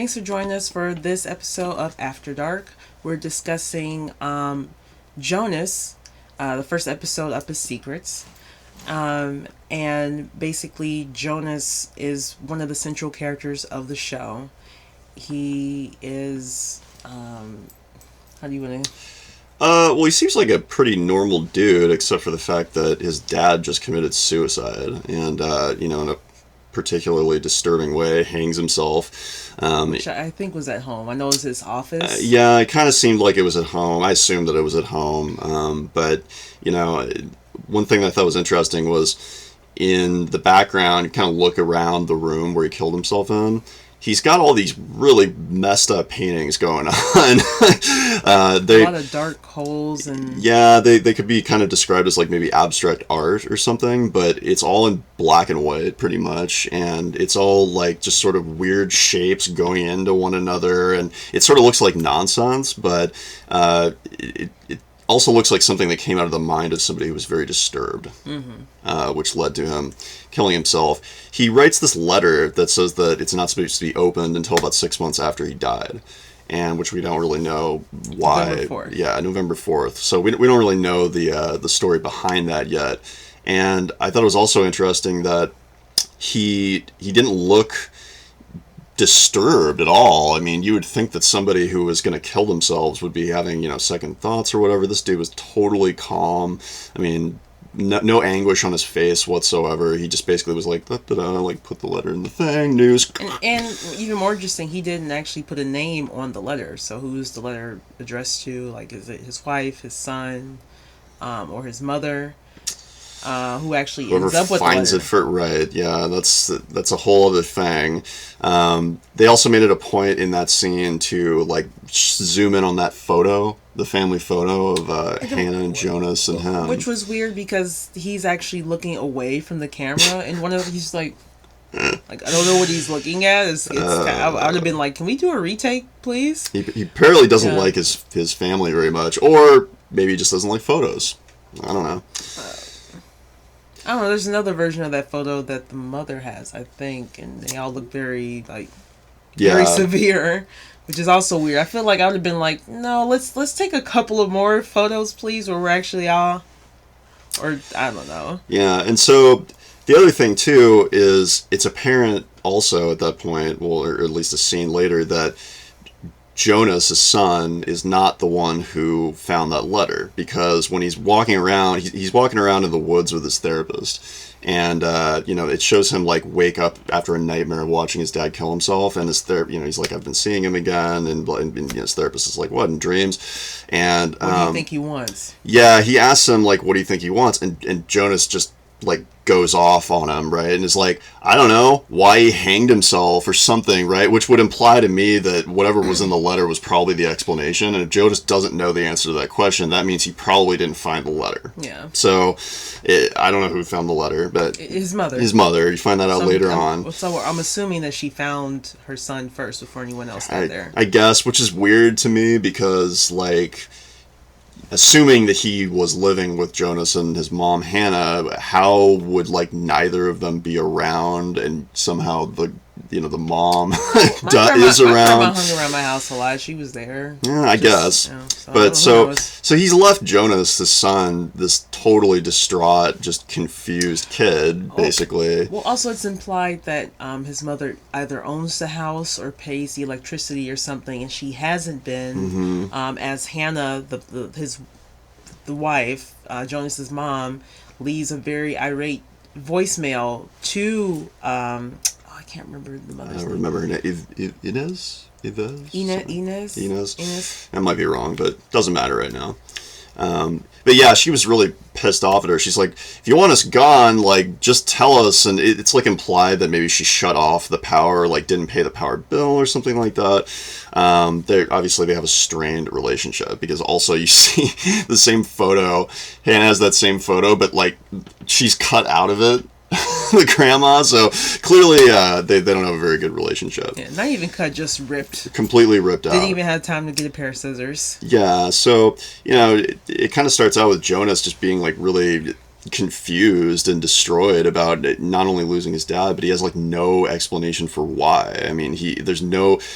Thanks for joining us for this episode of After Dark. We're discussing Jonas, the first episode of His Secrets. And basically, Jonas is one of the central characters of the show. He is, how do you want to... Well, he seems like a pretty normal dude, except for the fact that his dad just committed suicide, and, in a particularly disturbing way, hangs himself. Which I think was at home. I know it was his office. Yeah, it kind of seemed like it was at home. I assumed that it was at home. But, one thing that I thought was interesting was in the background, you kind of look around the room where he killed himself in. He's got all these really messed up paintings going on. A lot of dark holes and... Yeah, they could be kind of described as like maybe abstract art or something, but it's all in black and white pretty much, and it's all like just sort of weird shapes going into one another, and it sort of looks like nonsense, but it also looks like something that came out of the mind of somebody who was very disturbed, which led to him killing himself. He writes this letter that says that it's not supposed to be opened until about 6 months after he died, and which we don't really know why. November 4th. Yeah, November 4th. So we don't really know the story behind that yet. And I thought it was also interesting that he didn't look disturbed at all. I mean, you would think that somebody who was going to kill themselves would be having, second thoughts or whatever. This dude was totally calm. I mean, no anguish on his face whatsoever. He just basically was like, like put the letter in the thing, news. And even more interesting, he didn't actually put a name on the letter. So who's the letter addressed to? Like, is it his wife, his son, or his mother? Who actually Whoever ends up with finds the it for right, yeah, that's a whole other thing. They also made it a point in that scene to like zoom in on that photo, the family photo of Hannah and Jonas and him, which was weird because he's actually looking away from the camera, and he's like I don't know what he's looking at. I would have been like, can we do a retake, please? He apparently doesn't like his family very much, or maybe he just doesn't like photos. I don't know. I don't know, there's another version of that photo that the mother has, I think, and they all look very, very severe, which is also weird. I feel like I would have been like, no, let's take a couple of more photos, please, where we're actually all, or, I don't know. Yeah, and so, the other thing, too, is it's apparent also at that point, well, or at least a scene later, that Jonas, his son, is not the one who found that letter, because when he's walking around, he's walking around in the woods with his therapist, and it shows him like wake up after a nightmare watching his dad kill himself, and his he's like, I've been seeing him again, and his therapist is like, what, in dreams? And what do you think he wants? Yeah, he asks him like, what do you think he wants? And Jonas just like goes off on him, right? And is like, I don't know, why he hanged himself or something, right? Which would imply to me that whatever was in the letter was probably the explanation. And if Joe just doesn't know the answer to that question, that means he probably didn't find the letter. Yeah. So, I don't know who found the letter, but... His mother. His mother. You find that out later on. So I'm assuming that she found her son first before anyone else got there. I guess, which is weird to me because, like... Assuming that he was living with Jonas and his mom Hannah, how would like neither of them be around, and somehow the mom is around? My grandma hung around my house a lot. She was there. Yeah, I guess. But so he's left Jonas, the son, this totally distraught, just confused kid, basically. Well, also it's implied that his mother either owns the house or pays the electricity or something, and she hasn't been. As Hannah, the wife, Jonas's mom, leaves a very irate voicemail to I can't remember the mother's name. I remember her name. Inez? Inez? I might be wrong, but doesn't matter right now. But yeah, she was really pissed off at her. She's like, if you want us gone, like, just tell us. And it's like implied that maybe she shut off the power, like didn't pay the power bill or something like that. Obviously they have a strained relationship, because also you see the same photo. Hannah has that same photo, but like she's cut out of it. The grandma, so clearly they don't have a very good relationship. Yeah, not even cut, just ripped. Completely ripped out. Didn't even have time to get a pair of scissors. Yeah, so, it kind of starts out with Jonas just being, like, really confused and destroyed about not only losing his dad, but he has like no explanation for why. I mean,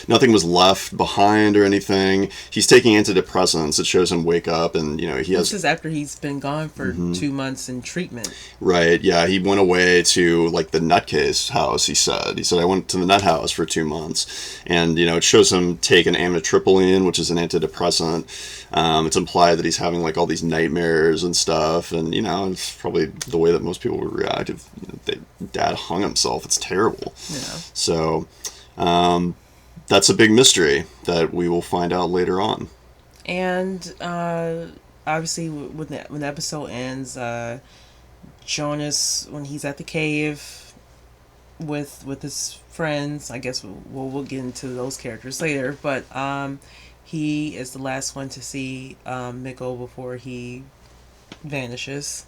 nothing was left behind or anything. He's taking antidepressants. It shows him wake up, and This is after he's been gone for 2 months in treatment. Right, yeah, he went away to like the nutcase house. He said I went to the nut house for 2 months, and it shows him take an amitriptyline, which is an antidepressant. It's implied that he's having like all these nightmares and stuff, and it's probably the way that most people would react if dad hung himself. It's terrible. Yeah. So that's a big mystery that we will find out later on. And obviously, when the episode ends, Jonas, when he's at the cave with his friends, I guess we'll get into those characters later, but he is the last one to see Mikko before he vanishes.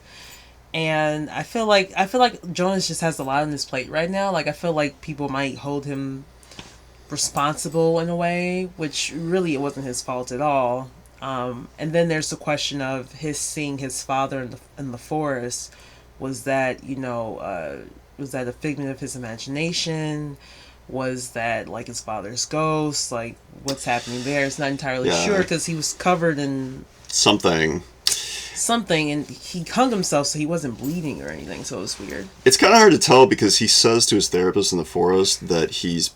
And I feel like Jonas just has a lot on his plate right now. Like, I feel like people might hold him responsible in a way, which really it wasn't his fault at all. And then there's the question of his seeing his father in the forest. Was that a figment of his imagination? Was that like his father's ghost? Like, what's happening there? It's not entirely sure, because he was covered in something, and he hung himself, so he wasn't bleeding or anything, so it was weird. It's kind of hard to tell, because he says to his therapist in the forest that his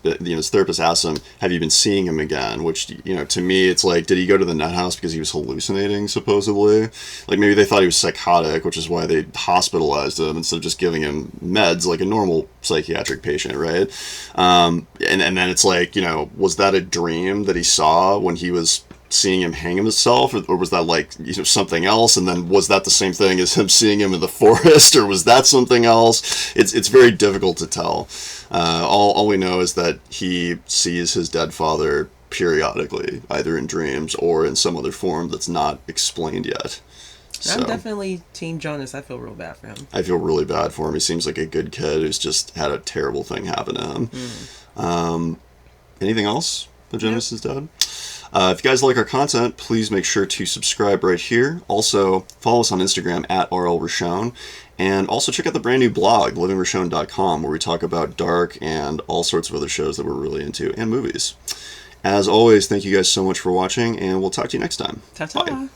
therapist asks him, have you been seeing him again? Which, to me, it's like, did he go to the nut house because he was hallucinating, supposedly? Like, maybe they thought he was psychotic, which is why they hospitalized him instead of just giving him meds like a normal psychiatric patient, right? And then it's like, was that a dream that he saw when he was seeing him hang himself, or was that like something else? And then was that the same thing as him seeing him in the forest, or was that something else? It's very difficult to tell. All we know is that he sees his dead father periodically, either in dreams or in some other form that's not explained yet. So, I'm definitely Team Jonas. I feel real bad for him. I feel really bad for him. He seems like a good kid who's just had a terrible thing happen to him. Anything else that Jonas is dead? If you guys like our content, please make sure to subscribe right here. Also, follow us on Instagram at RLRichonne. And also check out the brand new blog, TheLivingRichonne.blog, where we talk about dark and all sorts of other shows that we're really into, and movies. As always, thank you guys so much for watching, and we'll talk to you next time. Ta-ta. Bye.